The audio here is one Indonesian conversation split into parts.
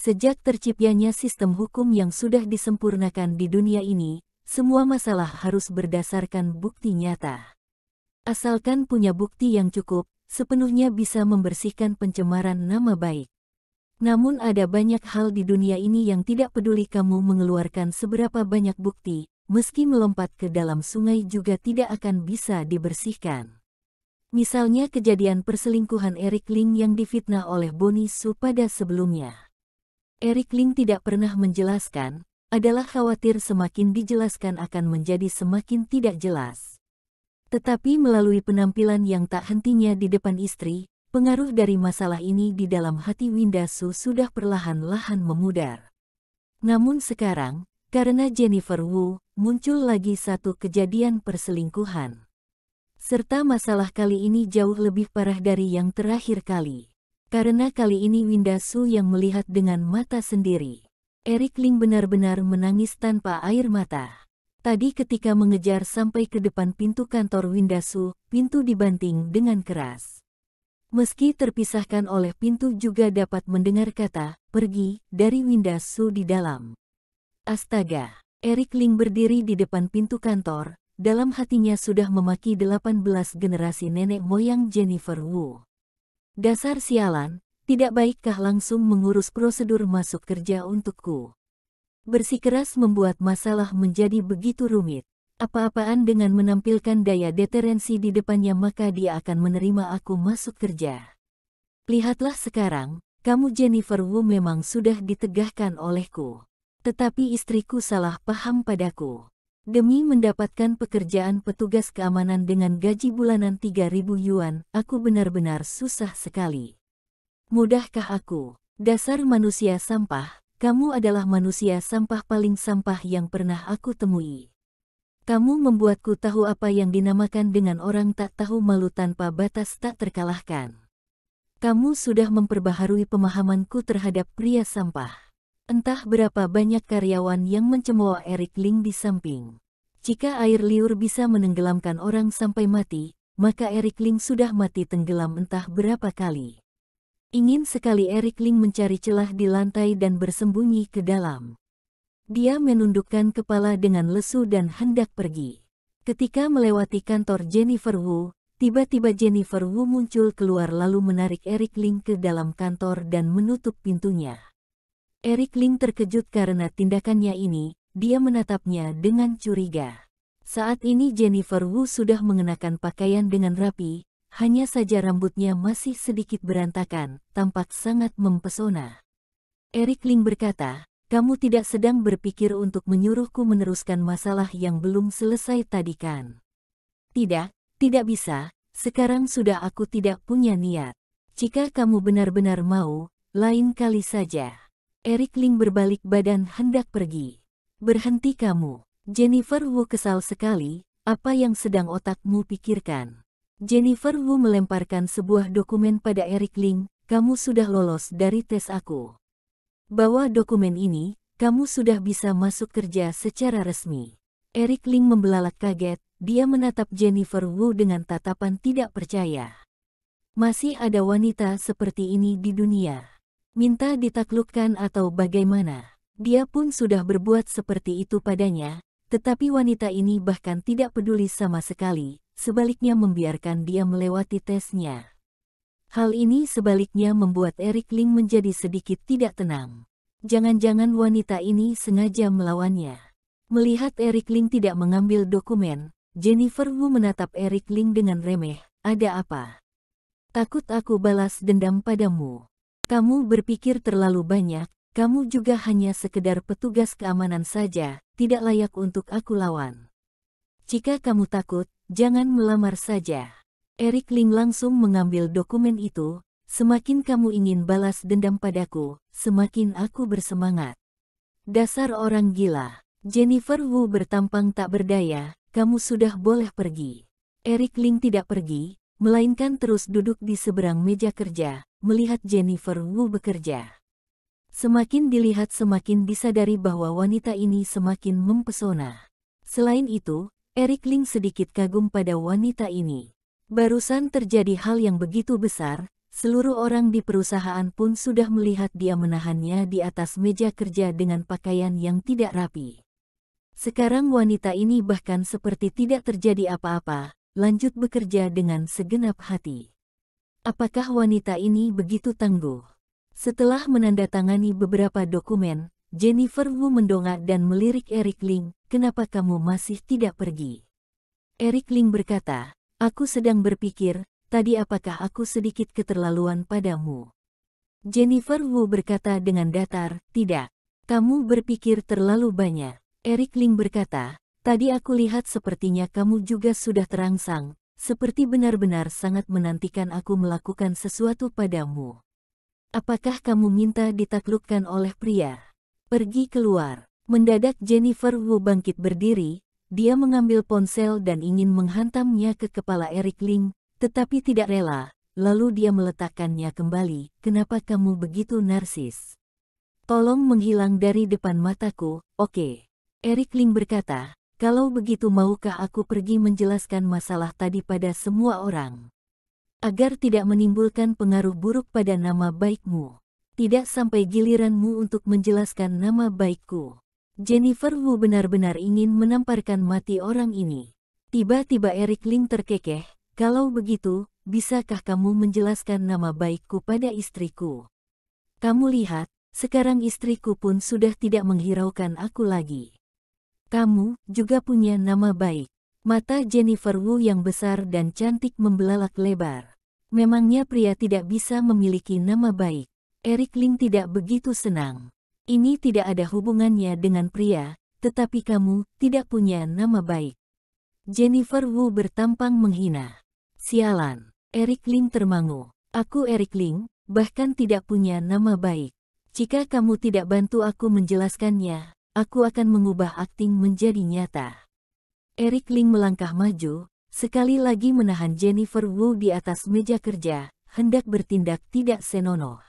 Sejak terciptanya sistem hukum yang sudah disempurnakan di dunia ini, semua masalah harus berdasarkan bukti nyata. Asalkan punya bukti yang cukup, sepenuhnya bisa membersihkan pencemaran nama baik. Namun ada banyak hal di dunia ini yang tidak peduli kamu mengeluarkan seberapa banyak bukti, meski melompat ke dalam sungai juga tidak akan bisa dibersihkan. Misalnya kejadian perselingkuhan Eric Ling yang difitnah oleh Bonnie Su pada sebelumnya. Eric Ling tidak pernah menjelaskan, adalah khawatir semakin dijelaskan akan menjadi semakin tidak jelas. Tetapi melalui penampilan yang tak hentinya di depan istri, pengaruh dari masalah ini di dalam hati Winda Su sudah perlahan-lahan memudar. Namun sekarang, karena Jennifer Wu, muncul lagi satu kejadian perselingkuhan. Serta masalah kali ini jauh lebih parah dari yang terakhir kali. Karena kali ini Winda Su yang melihat dengan mata sendiri. Eric Ling benar-benar menangis tanpa air mata. Tadi ketika mengejar sampai ke depan pintu kantor Winda Su, pintu dibanting dengan keras. Meski terpisahkan oleh pintu juga dapat mendengar kata, "Pergi," dari Winda Su di dalam. Astaga, Eric Ling berdiri di depan pintu kantor, dalam hatinya sudah memaki 18 generasi nenek moyang Jennifer Wu. Dasar sialan, tidak baikkah langsung mengurus prosedur masuk kerja untukku? Bersikeras membuat masalah menjadi begitu rumit. Apa-apaan dengan menampilkan daya deterensi di depannya maka dia akan menerima aku masuk kerja. Lihatlah sekarang, kamu Jennifer Wu memang sudah ditegahkan olehku. Tetapi istriku salah paham padaku. Demi mendapatkan pekerjaan petugas keamanan dengan gaji bulanan 3.000 yuan, aku benar-benar susah sekali. Mudahkah aku? Dasar manusia sampah, kamu adalah manusia sampah paling sampah yang pernah aku temui. Kamu membuatku tahu apa yang dinamakan dengan orang tak tahu malu tanpa batas tak terkalahkan. Kamu sudah memperbaharui pemahamanku terhadap pria sampah. Entah berapa banyak karyawan yang mencemooh Eric Ling di samping. Jika air liur bisa menenggelamkan orang sampai mati, maka Eric Ling sudah mati tenggelam entah berapa kali. Ingin sekali Eric Ling mencari celah di lantai dan bersembunyi ke dalam. Dia menundukkan kepala dengan lesu dan hendak pergi. Ketika melewati kantor Jennifer Wu, tiba-tiba Jennifer Wu muncul keluar lalu menarik Eric Ling ke dalam kantor dan menutup pintunya. Eric Ling terkejut karena tindakannya ini, dia menatapnya dengan curiga. Saat ini Jennifer Wu sudah mengenakan pakaian dengan rapi, hanya saja rambutnya masih sedikit berantakan, tampak sangat mempesona. Eric Ling berkata, "Kamu tidak sedang berpikir untuk menyuruhku meneruskan masalah yang belum selesai tadi kan?" "Tidak, tidak bisa, sekarang sudah aku tidak punya niat. Jika kamu benar-benar mau, lain kali saja." Eric Ling berbalik badan hendak pergi. "Berhenti kamu." Jennifer Wu kesal sekali, "Apa yang sedang otakmu pikirkan?" Jennifer Wu melemparkan sebuah dokumen pada Eric Ling, "Kamu sudah lolos dari tes aku. Bawa dokumen ini, kamu sudah bisa masuk kerja secara resmi." Eric Ling membelalak kaget, dia menatap Jennifer Wu dengan tatapan tidak percaya. Masih ada wanita seperti ini di dunia. Minta ditaklukkan atau bagaimana? Dia pun sudah berbuat seperti itu padanya, tetapi wanita ini bahkan tidak peduli sama sekali, sebaliknya membiarkan dia melewati tesnya. Hal ini sebaliknya membuat Eric Ling menjadi sedikit tidak tenang. Jangan-jangan wanita ini sengaja melawannya. Melihat Eric Ling tidak mengambil dokumen, Jennifer Wu menatap Eric Ling dengan remeh, "Ada apa? Takut aku balas dendam padamu? Kamu berpikir terlalu banyak, kamu juga hanya sekedar petugas keamanan saja, tidak layak untuk aku lawan. Jika kamu takut, jangan melamar saja." Eric Ling langsung mengambil dokumen itu, "Semakin kamu ingin balas dendam padaku, semakin aku bersemangat." Dasar orang gila. Jennifer Wu bertampang tak berdaya, "Kamu sudah boleh pergi." Eric Ling tidak pergi, melainkan terus duduk di seberang meja kerja, melihat Jennifer Wu bekerja. Semakin dilihat semakin disadari bahwa wanita ini semakin mempesona. Selain itu, Eric Ling sedikit kagum pada wanita ini. Barusan terjadi hal yang begitu besar, seluruh orang di perusahaan pun sudah melihat dia menahannya di atas meja kerja dengan pakaian yang tidak rapi. Sekarang wanita ini bahkan seperti tidak terjadi apa-apa, lanjut bekerja dengan segenap hati. Apakah wanita ini begitu tangguh? Setelah menandatangani beberapa dokumen, Jennifer Wu mendongak dan melirik Eric Ling, "Kenapa kamu masih tidak pergi?" Eric Ling berkata, "Aku sedang berpikir, tadi apakah aku sedikit keterlaluan padamu?" Jennifer Wu berkata dengan datar, "Tidak. Kamu berpikir terlalu banyak." Eric Ling berkata, "Tadi aku lihat sepertinya kamu juga sudah terangsang, seperti benar-benar sangat menantikan aku melakukan sesuatu padamu. Apakah kamu minta ditaklukkan oleh pria? Pergi keluar." Mendadak Jennifer Wu bangkit berdiri, dia mengambil ponsel dan ingin menghantamnya ke kepala Eric Ling, tetapi tidak rela, lalu dia meletakkannya kembali. "Kenapa kamu begitu narsis? Tolong menghilang dari depan mataku, oke?" Eric Ling berkata, "Kalau begitu maukah aku pergi menjelaskan masalah tadi pada semua orang? Agar tidak menimbulkan pengaruh buruk pada nama baikmu. Tidak sampai giliranmu untuk menjelaskan nama baikku." Jennifer Wu benar-benar ingin menamparkan mati orang ini. Tiba-tiba Eric Ling terkekeh, "Kalau begitu, bisakah kamu menjelaskan nama baikku pada istriku? Kamu lihat, sekarang istriku pun sudah tidak menghiraukan aku lagi. Kamu juga punya nama baik." Mata Jennifer Wu yang besar dan cantik membelalak lebar. Memangnya pria tidak bisa memiliki nama baik? Eric Ling tidak begitu senang. "Ini tidak ada hubungannya dengan pria, tetapi kamu tidak punya nama baik." Jennifer Wu bertampang menghina. "Sialan." Eric Ling termangu. "Aku Eric Ling, bahkan tidak punya nama baik. Jika kamu tidak bantu aku menjelaskannya, aku akan mengubah akting menjadi nyata." Eric Ling melangkah maju, sekali lagi menahan Jennifer Wu di atas meja kerja, hendak bertindak tidak senonoh.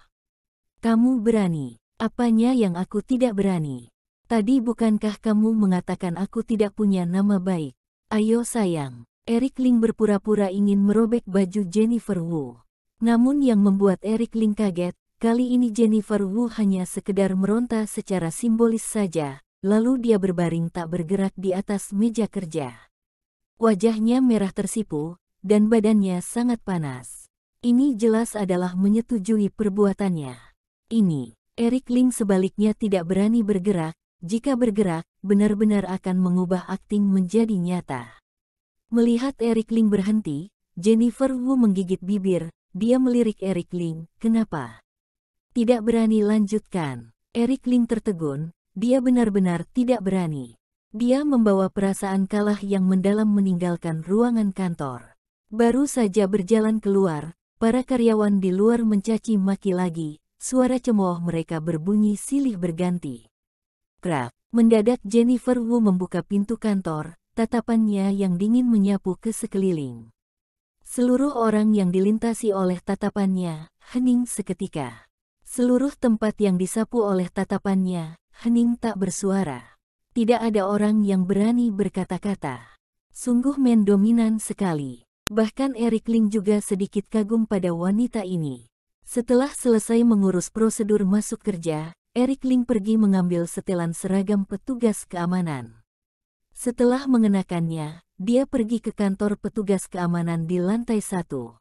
"Kamu berani? Apanya yang aku tidak berani? Tadi bukankah kamu mengatakan aku tidak punya nama baik? Ayo sayang." Eric Ling berpura-pura ingin merobek baju Jennifer Wu. Namun yang membuat Eric Ling kaget, kali ini Jennifer Wu hanya sekedar meronta secara simbolis saja, lalu dia berbaring tak bergerak di atas meja kerja. Wajahnya merah tersipu, dan badannya sangat panas. Ini jelas adalah menyetujui perbuatannya. Ini, Eric Ling sebaliknya tidak berani bergerak, jika bergerak, benar-benar akan mengubah akting menjadi nyata. Melihat Eric Ling berhenti, Jennifer Wu menggigit bibir, dia melirik Eric Ling, "Kenapa tidak berani lanjutkan?" Eric Ling tertegun, dia benar-benar tidak berani. Dia membawa perasaan kalah yang mendalam meninggalkan ruangan kantor. Baru saja berjalan keluar, para karyawan di luar mencaci maki lagi, suara cemooh mereka berbunyi silih berganti. Krak, mendadak Jennifer Wu membuka pintu kantor, tatapannya yang dingin menyapu ke sekeliling. Seluruh orang yang dilintasi oleh tatapannya, hening seketika. Seluruh tempat yang disapu oleh tatapannya, hening tak bersuara. Tidak ada orang yang berani berkata-kata. Sungguh mendominan sekali. Bahkan Eric Ling juga sedikit kagum pada wanita ini. Setelah selesai mengurus prosedur masuk kerja, Eric Ling pergi mengambil setelan seragam petugas keamanan. Setelah mengenakannya, dia pergi ke kantor petugas keamanan di lantai 1.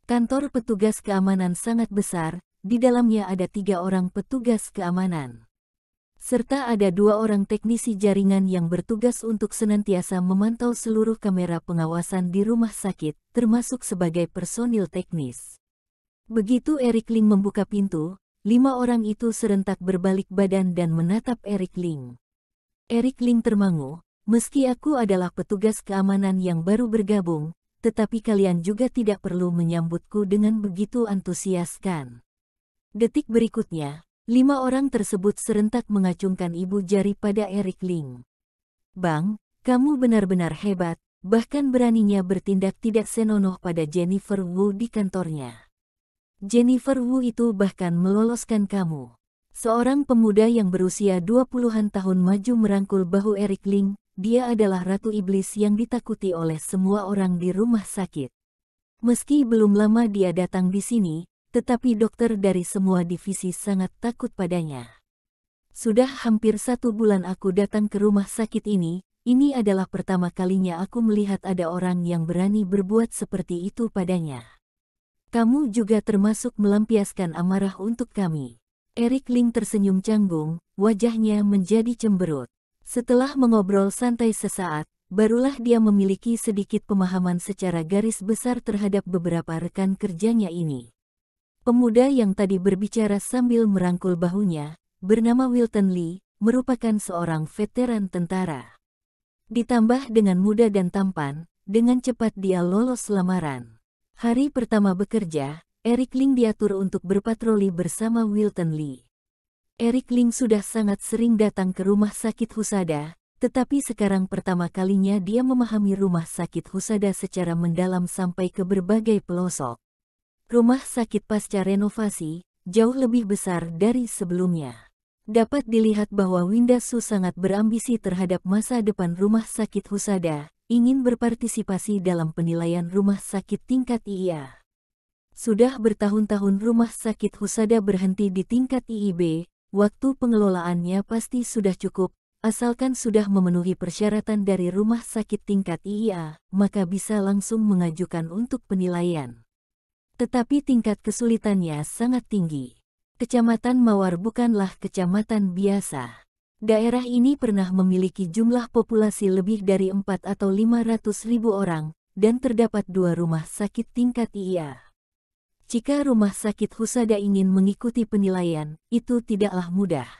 Kantor petugas keamanan sangat besar, di dalamnya ada 3 orang petugas keamanan. Serta ada 2 orang teknisi jaringan yang bertugas untuk senantiasa memantau seluruh kamera pengawasan di rumah sakit, termasuk sebagai personil teknis. Begitu Eric Ling membuka pintu, 5 orang itu serentak berbalik badan dan menatap Eric Ling. Eric Ling termangu, "Meski aku adalah petugas keamanan yang baru bergabung, tetapi kalian juga tidak perlu menyambutku dengan begitu antusias kan?" Detik berikutnya, 5 orang tersebut serentak mengacungkan ibu jari pada Eric Ling. "Bang, kamu benar-benar hebat, bahkan beraninya bertindak tidak senonoh pada Jennifer Wu di kantornya. Jennifer Wu itu bahkan meloloskan kamu." Seorang pemuda yang berusia 20-an tahun maju merangkul bahu Eric Ling, dia adalah Ratu Iblis yang ditakuti oleh semua orang di rumah sakit. Meski belum lama dia datang di sini, tetapi dokter dari semua divisi sangat takut padanya. Sudah hampir 1 bulan aku datang ke rumah sakit ini adalah pertama kalinya aku melihat ada orang yang berani berbuat seperti itu padanya. Kamu juga termasuk melampiaskan amarah untuk kami. Eric Ling tersenyum canggung, wajahnya menjadi cemberut. Setelah mengobrol santai sesaat, barulah dia memiliki sedikit pemahaman secara garis besar terhadap beberapa rekan kerjanya ini. Pemuda yang tadi berbicara sambil merangkul bahunya, bernama Wilton Lee, merupakan seorang veteran tentara. Ditambah dengan muda dan tampan, dengan cepat dia lolos lamaran. Hari pertama bekerja, Eric Ling diatur untuk berpatroli bersama Wilton Lee. Eric Ling sudah sangat sering datang ke rumah sakit Husada, tetapi sekarang pertama kalinya dia memahami rumah sakit Husada secara mendalam sampai ke berbagai pelosok. Rumah sakit pasca renovasi, jauh lebih besar dari sebelumnya. Dapat dilihat bahwa Winda Su sangat berambisi terhadap masa depan rumah sakit Husada, ingin berpartisipasi dalam penilaian rumah sakit tingkat IA. Sudah bertahun-tahun rumah sakit Husada berhenti di tingkat IIB, waktu pengelolaannya pasti sudah cukup, asalkan sudah memenuhi persyaratan dari rumah sakit tingkat IA, maka bisa langsung mengajukan untuk penilaian. Tetapi tingkat kesulitannya sangat tinggi. Kecamatan Mawar bukanlah kecamatan biasa. Daerah ini pernah memiliki jumlah populasi lebih dari 4 atau 500.000 orang, dan terdapat 2 rumah sakit tingkat IA. Jika rumah sakit Husada ingin mengikuti penilaian, itu tidaklah mudah.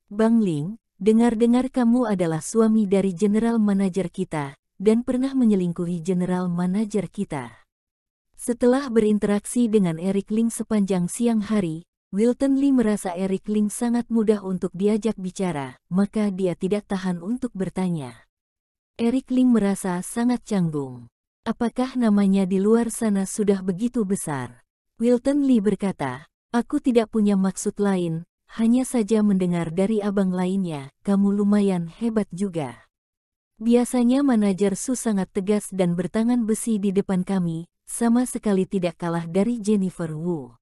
Bang Ling, dengar-dengar kamu adalah suami dari general manajer kita, dan pernah menyelingkuhi general manajer kita. Setelah berinteraksi dengan Eric Ling sepanjang siang hari, Wilton Lee merasa Eric Ling sangat mudah untuk diajak bicara, maka dia tidak tahan untuk bertanya. Eric Ling merasa sangat canggung. Apakah namanya di luar sana sudah begitu besar? Wilton Lee berkata, aku tidak punya maksud lain, hanya saja mendengar dari abang lainnya, kamu lumayan hebat juga. Biasanya manajer Su sangat tegas dan bertangan besi di depan kami, sama sekali tidak kalah dari Jennifer Wu.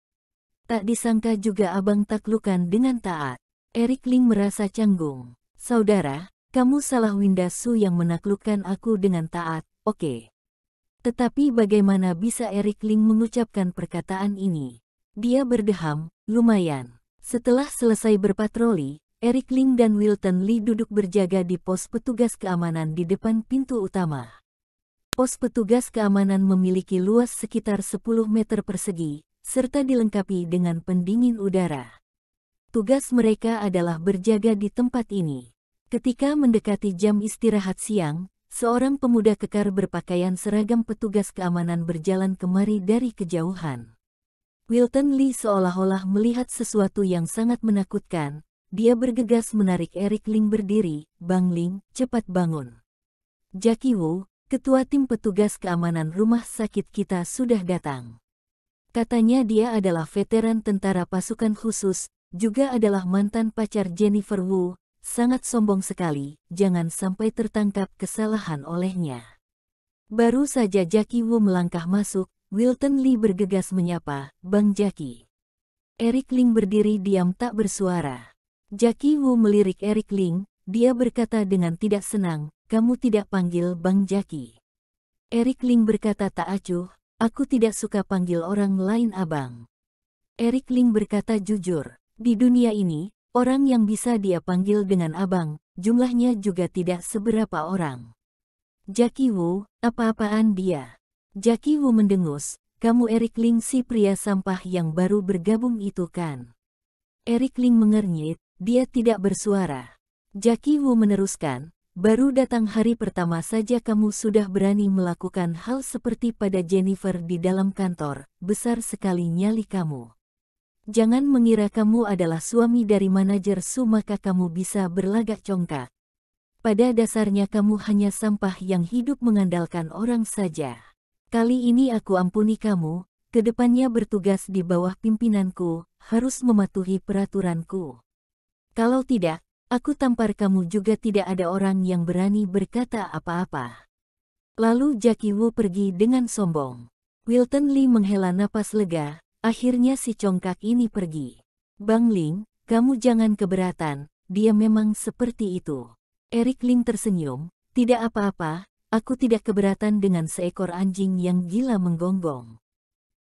Tak disangka juga abang taklukan dengan taat. Eric Ling merasa canggung. Saudara, kamu salah Winda Su yang menaklukkan aku dengan taat, oke. Tetapi bagaimana bisa Eric Ling mengucapkan perkataan ini? Dia berdeham, lumayan. Setelah selesai berpatroli, Eric Ling dan Wilton Lee duduk berjaga di pos petugas keamanan di depan pintu utama. Pos petugas keamanan memiliki luas sekitar 10 meter persegi, serta dilengkapi dengan pendingin udara. Tugas mereka adalah berjaga di tempat ini. Ketika mendekati jam istirahat siang, seorang pemuda kekar berpakaian seragam petugas keamanan berjalan kemari dari kejauhan. Wilton Lee seolah-olah melihat sesuatu yang sangat menakutkan. Dia bergegas menarik Eric Ling berdiri. Bang Ling, cepat bangun. Jackie Wu, ketua tim petugas keamanan rumah sakit kita sudah datang. Katanya dia adalah veteran tentara pasukan khusus, juga adalah mantan pacar Jennifer Wu, sangat sombong sekali, jangan sampai tertangkap kesalahan olehnya. Baru saja Jackie Wu melangkah masuk, Wilton Lee bergegas menyapa, Bang Jackie. Eric Ling berdiri diam tak bersuara. Jackie Wu melirik Eric Ling, dia berkata dengan tidak senang, kamu tidak panggil Bang Jackie. Eric Ling berkata tak acuh, aku tidak suka panggil orang lain abang. Eric Ling berkata jujur, di dunia ini, orang yang bisa dia panggil dengan abang, jumlahnya juga tidak seberapa orang. Jackie Wu, apa-apaan dia? Jackie Wu mendengus, kamu Eric Ling si pria sampah yang baru bergabung itu kan? Eric Ling mengernyit, dia tidak bersuara. Jackie Wu meneruskan, baru datang hari pertama saja kamu sudah berani melakukan hal seperti pada Jennifer di dalam kantor, besar sekali nyali kamu. Jangan mengira kamu adalah suami dari manajer Su maka kamu bisa berlagak congkak. Pada dasarnya kamu hanya sampah yang hidup mengandalkan orang saja. Kali ini aku ampuni kamu, kedepannya bertugas di bawah pimpinanku, harus mematuhi peraturanku. Kalau tidak, aku tampar kamu juga tidak ada orang yang berani berkata apa-apa. Lalu Jackie Wu pergi dengan sombong. Wilton Lee menghela napas lega, Akhirnya si congkak ini pergi. Bang Ling, kamu jangan keberatan, dia memang seperti itu. Eric Ling tersenyum, tidak apa-apa, aku tidak keberatan dengan seekor anjing yang gila menggonggong.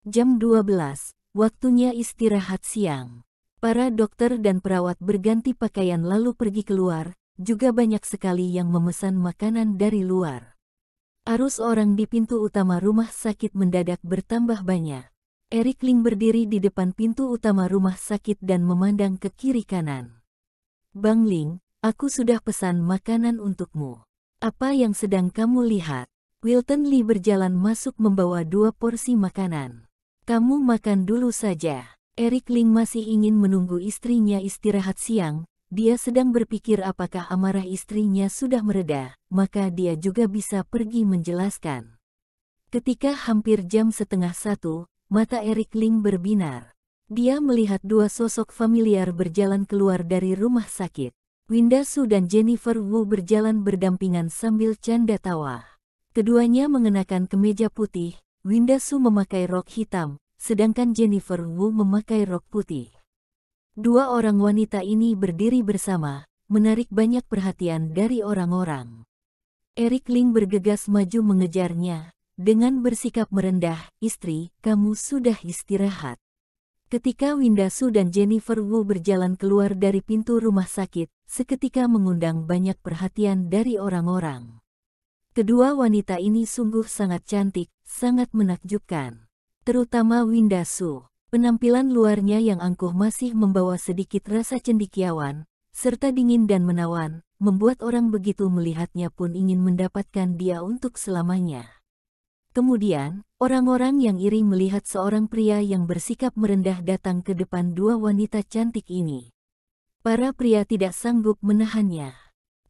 Jam 12, waktunya istirahat siang. Para dokter dan perawat berganti pakaian lalu pergi keluar, juga banyak sekali yang memesan makanan dari luar. Arus orang di pintu utama rumah sakit mendadak bertambah banyak. Eric Ling berdiri di depan pintu utama rumah sakit dan memandang ke kiri kanan. Bang Ling, aku sudah pesan makanan untukmu. Apa yang sedang kamu lihat? Wilton Lee berjalan masuk membawa 2 porsi makanan. Kamu makan dulu saja. Eric Ling masih ingin menunggu istrinya istirahat siang. Dia sedang berpikir apakah amarah istrinya sudah mereda, maka dia juga bisa pergi menjelaskan. Ketika hampir jam 12:30, mata Eric Ling berbinar. Dia melihat 2 sosok familiar berjalan keluar dari rumah sakit. Winda Su dan Jennifer Wu berjalan berdampingan sambil canda tawa. Keduanya mengenakan kemeja putih, Winda Su memakai rok hitam, sedangkan Jennifer Wu memakai rok putih. 2 orang wanita ini berdiri bersama, menarik banyak perhatian dari orang-orang. Eric Ling bergegas maju mengejarnya, dengan bersikap merendah, "Istri, kamu sudah istirahat." Ketika Winda Su dan Jennifer Wu berjalan keluar dari pintu rumah sakit, seketika mengundang banyak perhatian dari orang-orang. Kedua wanita ini sungguh sangat cantik, sangat menakjubkan. Terutama Winda Su. Penampilan luarnya yang angkuh masih membawa sedikit rasa cendekiawan, serta dingin dan menawan, membuat orang begitu melihatnya pun ingin mendapatkan dia untuk selamanya. Kemudian, orang-orang yang iri melihat seorang pria yang bersikap merendah datang ke depan 2 wanita cantik ini. Para pria tidak sanggup menahannya.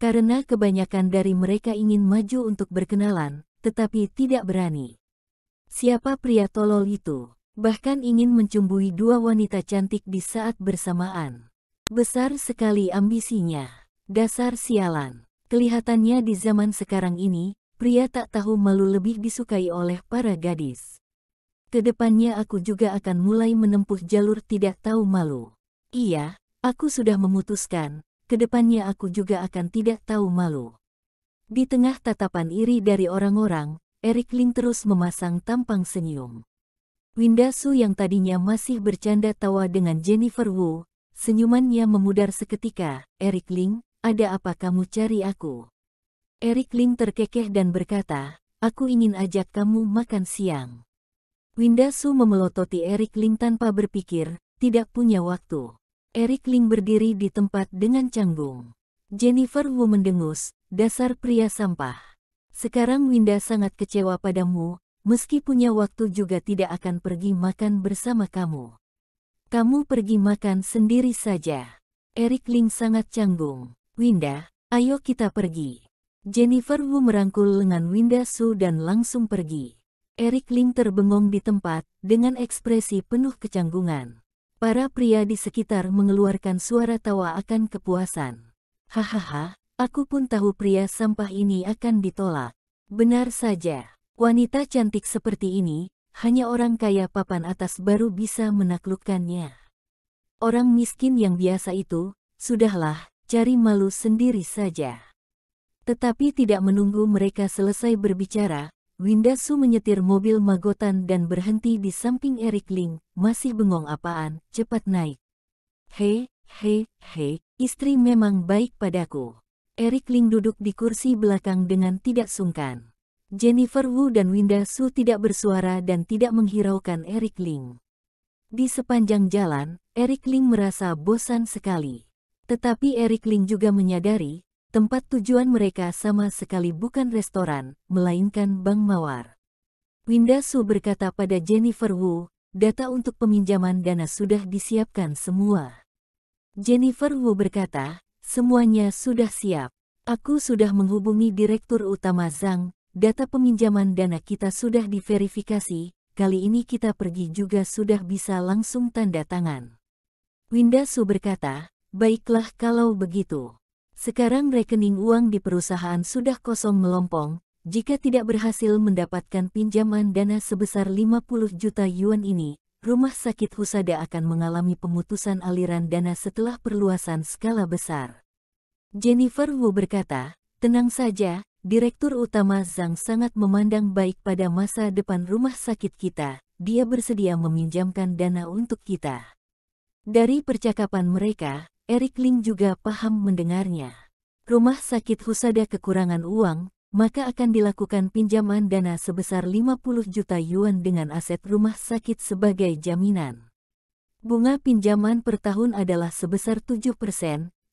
Karena kebanyakan dari mereka ingin maju untuk berkenalan, tetapi tidak berani. Siapa pria tolol itu? Bahkan ingin mencumbui 2 wanita cantik di saat bersamaan. Besar sekali ambisinya. Dasar sialan. Kelihatannya di zaman sekarang ini, pria tak tahu malu lebih disukai oleh para gadis. Kedepannya aku juga akan mulai menempuh jalur tidak tahu malu. Iya, aku sudah memutuskan, kedepannya aku juga akan tidak tahu malu. Di tengah tatapan iri dari orang-orang, Eric Ling terus memasang tampang senyum. Winda Su yang tadinya masih bercanda tawa dengan Jennifer Wu, senyumannya memudar seketika. "Eric Ling, ada apa kamu cari aku?" Eric Ling terkekeh dan berkata, "Aku ingin ajak kamu makan siang." Winda Su memelototi Eric Ling tanpa berpikir, tidak punya waktu. Eric Ling berdiri di tempat dengan canggung. Jennifer Wu mendengus, "Dasar pria sampah. Sekarang Winda sangat kecewa padamu. Meski punya waktu juga tidak akan pergi makan bersama kamu. Kamu pergi makan sendiri saja." Eric Ling sangat canggung. "Winda, ayo kita pergi." Jennifer Wu merangkul lengan Winda Su dan langsung pergi. Eric Ling terbengong di tempat, dengan ekspresi penuh kecanggungan. Para pria di sekitar mengeluarkan suara tawa akan kepuasan. "Hahaha, aku pun tahu pria sampah ini akan ditolak." Benar saja. Wanita cantik seperti ini, hanya orang kaya papan atas baru bisa menaklukkannya. Orang miskin yang biasa itu, sudahlah, cari malu sendiri saja. Tetapi tidak menunggu mereka selesai berbicara, Winda Su menyetir mobil magotan dan berhenti di samping Eric Ling. "Masih bengong apaan, cepat naik." "Hei, istri memang baik padaku." Eric Ling duduk di kursi belakang dengan tidak sungkan. Jennifer Wu dan Winda Su tidak bersuara dan tidak menghiraukan Eric Ling. Di sepanjang jalan, Eric Ling merasa bosan sekali. Tetapi Eric Ling juga menyadari, tempat tujuan mereka sama sekali bukan restoran, melainkan bank mawar. Winda Su berkata pada Jennifer Wu, "Data untuk peminjaman dana sudah disiapkan semua." Jennifer Wu berkata, "Semuanya sudah siap. Aku sudah menghubungi Direktur Utama Zhang. Data peminjaman dana kita sudah diverifikasi, kali ini kita pergi juga sudah bisa langsung tanda tangan." Winda Su berkata, "Baiklah kalau begitu. Sekarang rekening uang di perusahaan sudah kosong melompong, jika tidak berhasil mendapatkan pinjaman dana sebesar 50 juta yuan ini, rumah sakit Husada akan mengalami pemutusan aliran dana setelah perluasan skala besar. Jennifer Wu berkata, tenang saja, Direktur Utama Zhang sangat memandang baik pada masa depan rumah sakit kita. Dia bersedia meminjamkan dana untuk kita. Dari percakapan mereka, Eric Ling juga paham mendengarnya. Rumah sakit Husada kekurangan uang, maka akan dilakukan pinjaman dana sebesar 50 juta yuan dengan aset rumah sakit sebagai jaminan. Bunga pinjaman per tahun adalah sebesar 7%,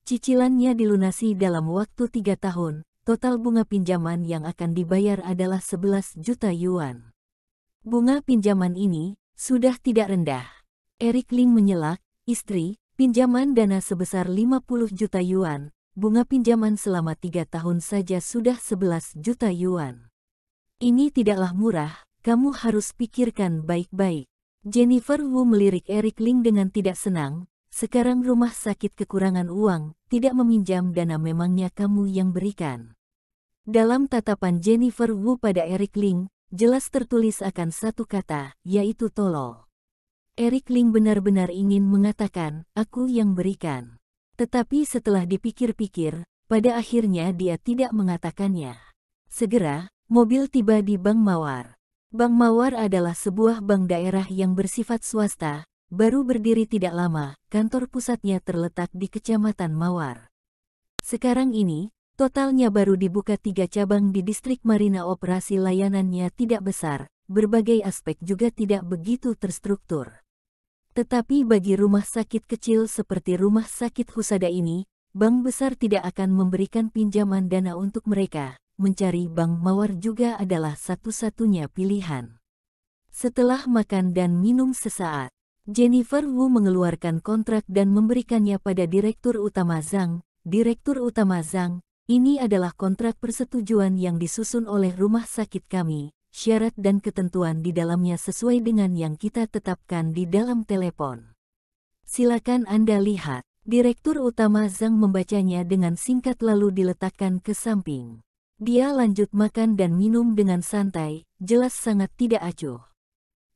cicilannya dilunasi dalam waktu 3 tahun, total bunga pinjaman yang akan dibayar adalah 11 juta yuan. Bunga pinjaman ini sudah tidak rendah. Eric Ling menyela, istri, pinjaman dana sebesar 50 juta yuan, bunga pinjaman selama 3 tahun saja sudah 11 juta yuan. Ini tidaklah murah, kamu harus pikirkan baik-baik. Jennifer Wu melirik Eric Ling dengan tidak senang, sekarang rumah sakit kekurangan uang, tidak meminjam dana memangnya kamu yang berikan. Dalam tatapan Jennifer Wu pada Eric Ling, jelas tertulis akan satu kata, yaitu tolol. Eric Ling benar-benar ingin mengatakan, aku yang berikan. Tetapi setelah dipikir-pikir, pada akhirnya dia tidak mengatakannya. Segera, mobil tiba di Bank Mawar. Bank Mawar adalah sebuah bank daerah yang bersifat swasta, baru berdiri tidak lama, kantor pusatnya terletak di Kecamatan Mawar. Sekarang ini, totalnya baru dibuka 3 cabang di distrik Marina. Operasi layanannya tidak besar, berbagai aspek juga tidak begitu terstruktur. Tetapi bagi rumah sakit kecil seperti rumah sakit Husada ini, bank besar tidak akan memberikan pinjaman dana untuk mereka. Mencari bank mawar juga adalah satu-satunya pilihan. Setelah makan dan minum sesaat, Jennifer Wu mengeluarkan kontrak dan memberikannya pada Direktur Utama Zhang. Direktur Utama Zhang, ini adalah kontrak persetujuan yang disusun oleh rumah sakit kami. Syarat dan ketentuan di dalamnya sesuai dengan yang kita tetapkan di dalam telepon. Silakan Anda lihat. Direktur Utama Zhang membacanya dengan singkat lalu diletakkan ke samping. Dia lanjut makan dan minum dengan santai, jelas sangat tidak acuh.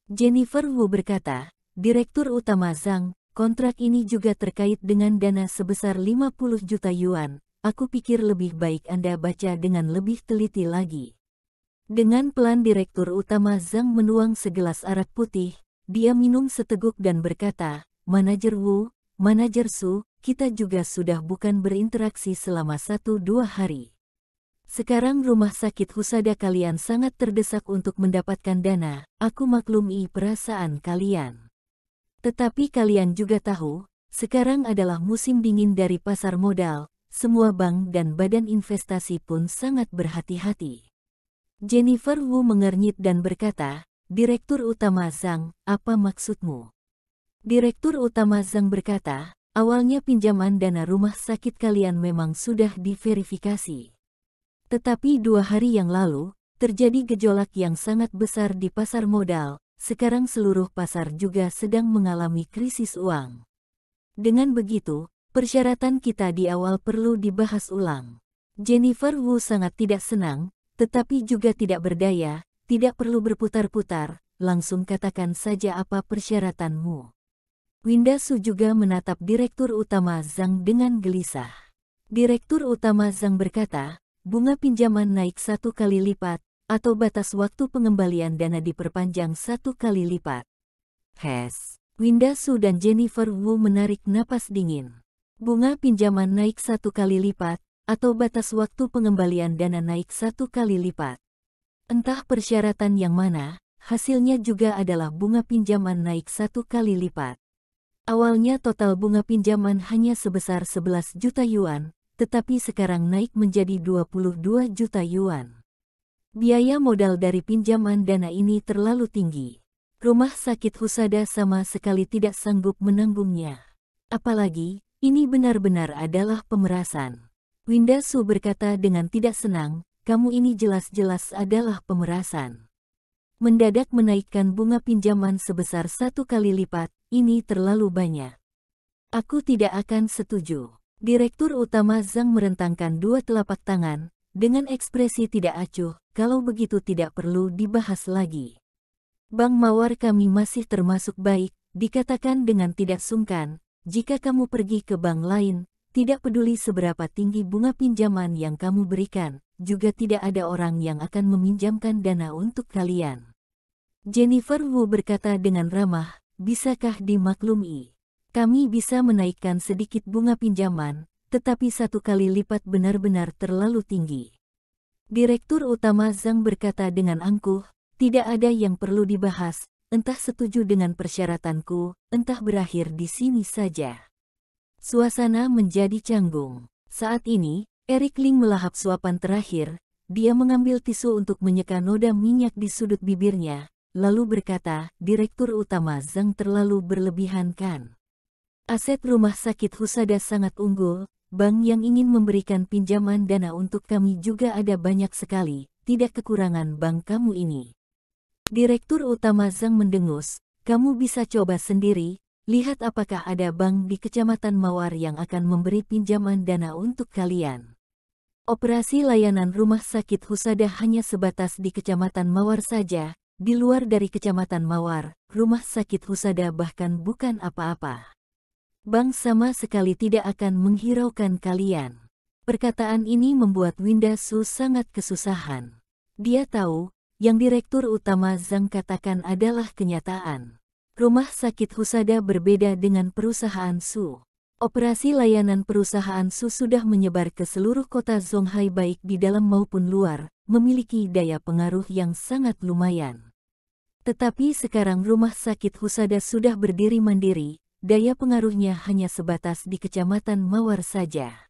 Jennifer Wu berkata, Direktur Utama Zhang, kontrak ini juga terkait dengan dana sebesar 50 juta yuan. Aku pikir lebih baik Anda baca dengan lebih teliti lagi. Dengan pelan Direktur Utama Zhang menuang segelas arak putih, dia minum seteguk dan berkata, Manajer Wu, Manajer Su, kita juga sudah bukan berinteraksi selama 1-2 hari. Sekarang rumah sakit Husada kalian sangat terdesak untuk mendapatkan dana, aku maklumi perasaan kalian. Tetapi kalian juga tahu, sekarang adalah musim dingin dari pasar modal, semua bank dan badan investasi pun sangat berhati-hati. Jennifer Wu mengernyit dan berkata, Direktur Utama Zhang, apa maksudmu? Direktur Utama Zhang berkata, awalnya pinjaman dana rumah sakit kalian memang sudah diverifikasi. Tetapi 2 hari yang lalu, terjadi gejolak yang sangat besar di pasar modal, sekarang seluruh pasar juga sedang mengalami krisis uang. Dengan begitu, persyaratan kita di awal perlu dibahas ulang. Jennifer Wu sangat tidak senang, tetapi juga tidak berdaya, tidak perlu berputar-putar, langsung katakan saja apa persyaratanmu. Winda Su juga menatap Direktur Utama Zhang dengan gelisah. Direktur Utama Zhang berkata, bunga pinjaman naik 1 kali lipat, atau batas waktu pengembalian dana diperpanjang 1 kali lipat. Winda Su dan Jennifer Wu menarik napas dingin. Bunga pinjaman naik 1 kali lipat, atau batas waktu pengembalian dana naik 1 kali lipat. Entah persyaratan yang mana, hasilnya juga adalah bunga pinjaman naik 1 kali lipat. Awalnya total bunga pinjaman hanya sebesar 11 juta yuan, tetapi sekarang naik menjadi 22 juta yuan. Biaya modal dari pinjaman dana ini terlalu tinggi. Rumah sakit Husada sama sekali tidak sanggup menanggungnya. Apalagi, ini benar-benar adalah pemerasan. Winda Su berkata dengan tidak senang, kamu ini jelas-jelas adalah pemerasan. Mendadak menaikkan bunga pinjaman sebesar 1 kali lipat, ini terlalu banyak. Aku tidak akan setuju. Direktur Utama Zhang merentangkan 2 telapak tangan, dengan ekspresi tidak acuh, kalau begitu tidak perlu dibahas lagi. Bank Mawar kami masih termasuk baik, dikatakan dengan tidak sungkan. Jika kamu pergi ke bank lain, tidak peduli seberapa tinggi bunga pinjaman yang kamu berikan, juga tidak ada orang yang akan meminjamkan dana untuk kalian. Jennifer Wu berkata dengan ramah, bisakah dimaklumi? Kami bisa menaikkan sedikit bunga pinjaman, tetapi 1 kali lipat benar-benar terlalu tinggi. Direktur Utama Zhang berkata dengan angkuh, tidak ada yang perlu dibahas, entah setuju dengan persyaratanku, entah berakhir di sini saja. Suasana menjadi canggung. Saat ini, Eric Ling melahap suapan terakhir, dia mengambil tisu untuk menyeka noda minyak di sudut bibirnya, lalu berkata, Direktur Utama Zhang terlalu berlebihan kan? Aset rumah sakit Husada sangat unggul, bank yang ingin memberikan pinjaman dana untuk kami juga ada banyak sekali, tidak kekurangan bank kamu ini. Direktur Utama Zhang mendengus, kamu bisa coba sendiri, lihat apakah ada bank di Kecamatan Mawar yang akan memberi pinjaman dana untuk kalian. Operasi layanan rumah sakit Husada hanya sebatas di Kecamatan Mawar saja, di luar dari Kecamatan Mawar, rumah sakit Husada bahkan bukan apa-apa. Bank sama sekali tidak akan menghiraukan kalian. Perkataan ini membuat Winda Su sangat kesusahan. Dia tahu, yang Direktur Utama Zhang katakan adalah kenyataan. Rumah sakit Husada berbeda dengan perusahaan Su. Operasi layanan perusahaan Su sudah menyebar ke seluruh kota Zonghai baik di dalam maupun luar, memiliki daya pengaruh yang sangat lumayan. Tetapi sekarang rumah sakit Husada sudah berdiri mandiri, daya pengaruhnya hanya sebatas di Kecamatan Mawar saja.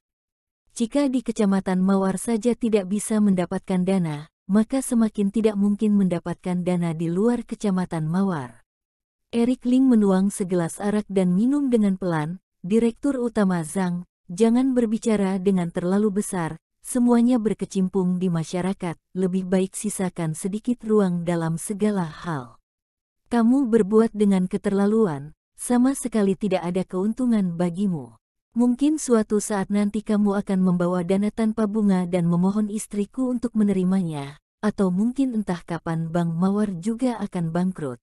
Jika di Kecamatan Mawar saja tidak bisa mendapatkan dana, maka semakin tidak mungkin mendapatkan dana di luar Kecamatan Mawar. Eric Ling menuang segelas arak dan minum dengan pelan. Direktur Utama Zhang, jangan berbicara dengan terlalu besar, semuanya berkecimpung di masyarakat, lebih baik sisakan sedikit ruang dalam segala hal. Kamu berbuat dengan keterlaluan, sama sekali tidak ada keuntungan bagimu. Mungkin suatu saat nanti kamu akan membawa dana tanpa bunga dan memohon istriku untuk menerimanya, atau mungkin entah kapan Bank Mawar juga akan bangkrut.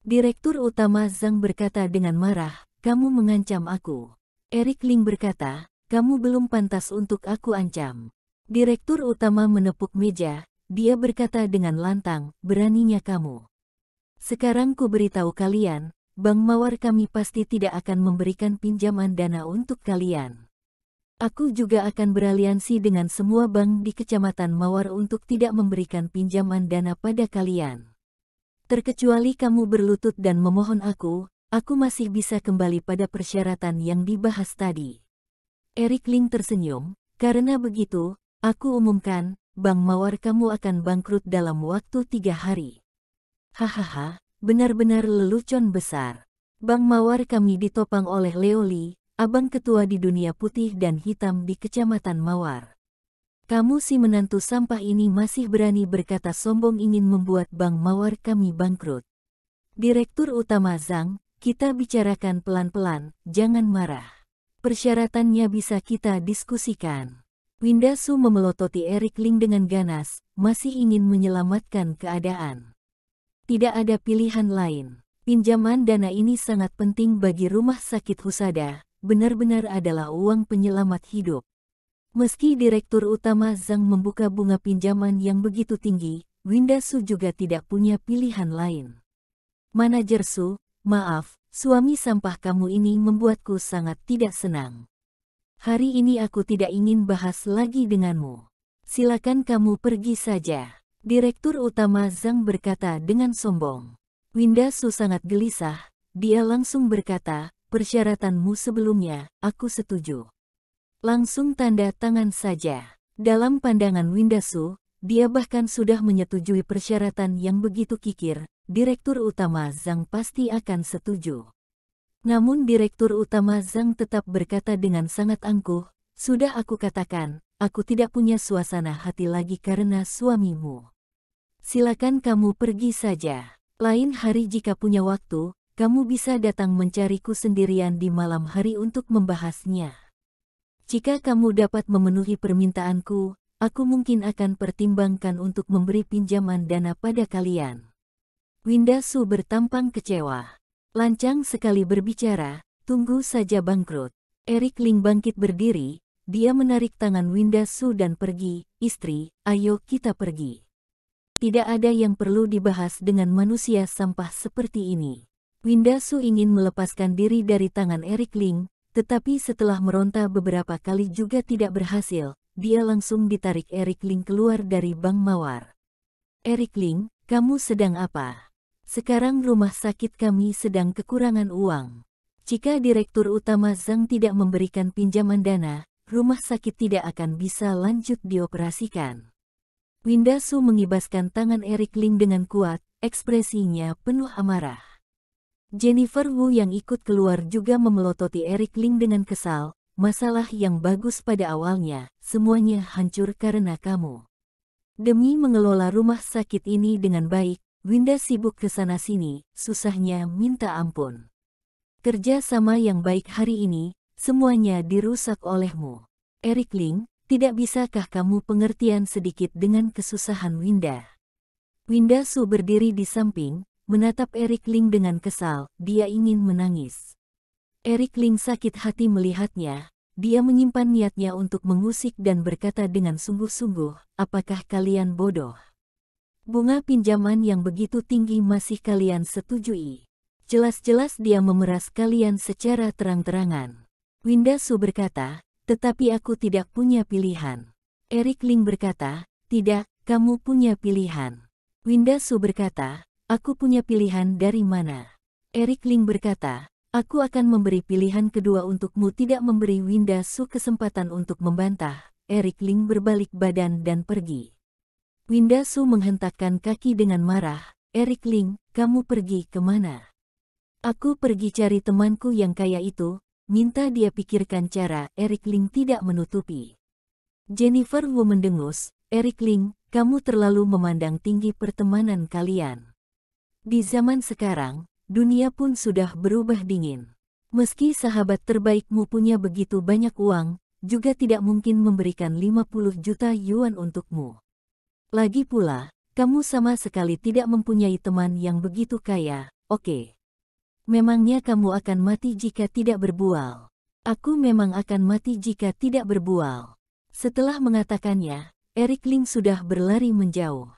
Direktur Utama Zhang berkata dengan marah, kamu mengancam aku. Eric Ling berkata, kamu belum pantas untuk aku ancam. Direktur Utama menepuk meja, dia berkata dengan lantang, beraninya kamu. Sekarang ku beritahu kalian, Bank Mawar kami pasti tidak akan memberikan pinjaman dana untuk kalian. Aku juga akan beraliansi dengan semua bank di Kecamatan Mawar untuk tidak memberikan pinjaman dana pada kalian. Terkecuali kamu berlutut dan memohon aku masih bisa kembali pada persyaratan yang dibahas tadi. Eric Ling tersenyum, karena begitu, aku umumkan, Bank Mawar kamu akan bangkrut dalam waktu 3 hari. Hahaha, benar-benar lelucon besar. Bank Mawar kami ditopang oleh Leo Li, abang ketua di dunia putih dan hitam di Kecamatan Mawar. Kamu si menantu sampah ini masih berani berkata sombong ingin membuat Bank Mawar kami bangkrut. Direktur Utama Zhang, kita bicarakan pelan-pelan, jangan marah. Persyaratannya bisa kita diskusikan. Winda Su memelototi Eric Ling dengan ganas, masih ingin menyelamatkan keadaan. Tidak ada pilihan lain. Pinjaman dana ini sangat penting bagi rumah sakit Husada, benar-benar adalah uang penyelamat hidup. Meski Direktur Utama Zhang membuka bunga pinjaman yang begitu tinggi, Winda Su juga tidak punya pilihan lain. Manajer Su, maaf, suami sampah kamu ini membuatku sangat tidak senang. Hari ini aku tidak ingin bahas lagi denganmu. Silakan kamu pergi saja. Direktur Utama Zhang berkata dengan sombong. Winda Su sangat gelisah, dia langsung berkata, persyaratanmu sebelumnya, aku setuju. Langsung tanda tangan saja. Dalam pandangan Winda Su, dia bahkan sudah menyetujui persyaratan yang begitu kikir. Direktur Utama Zhang pasti akan setuju. Namun Direktur Utama Zhang tetap berkata dengan sangat angkuh, sudah aku katakan, aku tidak punya suasana hati lagi karena suamimu. Silakan kamu pergi saja. Lain hari jika punya waktu, kamu bisa datang mencariku sendirian di malam hari untuk membahasnya. Jika kamu dapat memenuhi permintaanku, aku mungkin akan pertimbangkan untuk memberi pinjaman dana pada kalian. Winda Su bertampang kecewa. Lancang sekali berbicara, tunggu saja bangkrut. Eric Ling bangkit berdiri, dia menarik tangan Winda Su dan pergi. Istri, ayo kita pergi. Tidak ada yang perlu dibahas dengan manusia sampah seperti ini. Winda Su ingin melepaskan diri dari tangan Eric Ling, tetapi setelah meronta beberapa kali juga tidak berhasil, dia langsung ditarik Eric Ling keluar dari Bank Mawar. Eric Ling, kamu sedang apa? Sekarang rumah sakit kami sedang kekurangan uang. Jika Direktur Utama Zhang tidak memberikan pinjaman dana, rumah sakit tidak akan bisa lanjut dioperasikan. Winda Su mengibaskan tangan Eric Ling dengan kuat, ekspresinya penuh amarah. Jennifer Wu yang ikut keluar juga memelototi Eric Ling dengan kesal, masalah yang bagus pada awalnya, semuanya hancur karena kamu. Demi mengelola rumah sakit ini dengan baik, Winda sibuk ke sana-sini, susahnya minta ampun. Kerja sama yang baik hari ini, semuanya dirusak olehmu. Eric Ling, tidak bisakah kamu pengertian sedikit dengan kesusahan Winda? Winda Su berdiri di samping, menatap Eric Ling dengan kesal, dia ingin menangis. Eric Ling sakit hati melihatnya, dia menyimpan niatnya untuk mengusik dan berkata dengan sungguh-sungguh, apakah kalian bodoh? Bunga pinjaman yang begitu tinggi masih kalian setujui. Jelas-jelas dia memeras kalian secara terang-terangan. Winda Su berkata, tetapi aku tidak punya pilihan. Eric Ling berkata, tidak, kamu punya pilihan. Winda Su berkata, aku punya pilihan dari mana? Eric Ling berkata, aku akan memberi pilihan kedua untukmu. Tidak memberi Winda Su kesempatan untuk membantah. Eric Ling berbalik badan dan pergi. Winda Su menghentakkan kaki dengan marah, Eric Ling, kamu pergi kemana? Aku pergi cari temanku yang kaya itu, minta dia pikirkan cara. Eric Ling tidak menutupi. Jennifer Wu mendengus, Eric Ling, kamu terlalu memandang tinggi pertemanan kalian. Di zaman sekarang, dunia pun sudah berubah dingin. Meski sahabat terbaikmu punya begitu banyak uang, juga tidak mungkin memberikan 50 juta yuan untukmu. Lagi pula, kamu sama sekali tidak mempunyai teman yang begitu kaya, oke. Memangnya kamu akan mati jika tidak berbual? Aku memang akan mati jika tidak berbual. Setelah mengatakannya, Eric Ling sudah berlari menjauh.